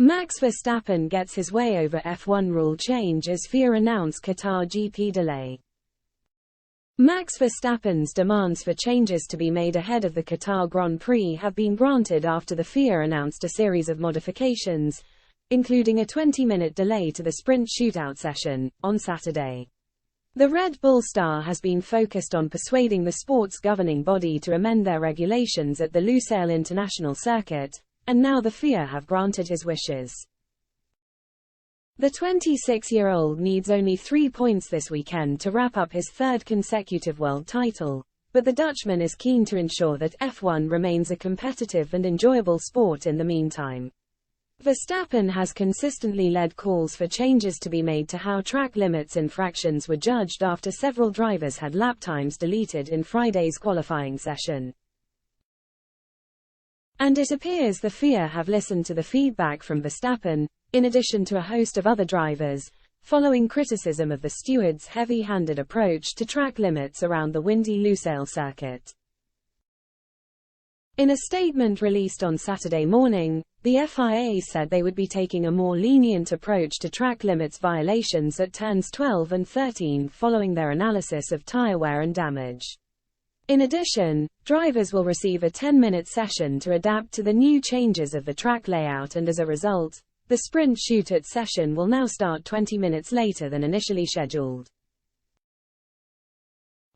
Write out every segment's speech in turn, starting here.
Max Verstappen gets his way over F1 rule change as FIA announce Qatar GP delay. Max Verstappen's demands for changes to be made ahead of the Qatar Grand Prix have been granted after the FIA announced a series of modifications, including a 20-minute delay to the sprint shootout session, on Saturday. The Red Bull star has been focused on persuading the sport's governing body to amend their regulations at the Lusail International Circuit, and now the FIA have granted his wishes. The 26-year-old needs only 3 points this weekend to wrap up his third consecutive world title, but the Dutchman is keen to ensure that F1 remains a competitive and enjoyable sport in the meantime. Verstappen has consistently led calls for changes to be made to how track limits infractions were judged after several drivers had lap times deleted in Friday's qualifying session. And it appears the FIA have listened to the feedback from Verstappen, in addition to a host of other drivers, following criticism of the stewards' heavy-handed approach to track limits around the windy Lusail circuit. In a statement released on Saturday morning, the FIA said they would be taking a more lenient approach to track limits violations at turns 12 and 13 following their analysis of tyre wear and damage. In addition, drivers will receive a 10-minute session to adapt to the new changes of the track layout, and as a result, the sprint shootout session will now start 20 minutes later than initially scheduled.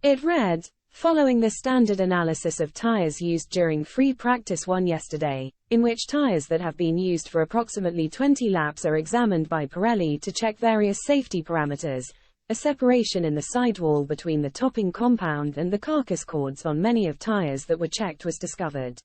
It read, following the standard analysis of tyres used during free practice 1 yesterday, in which tyres that have been used for approximately 20 laps are examined by Pirelli to check various safety parameters, a separation in the sidewall between the topping compound and the carcass cords on many of tyres that were checked was discovered.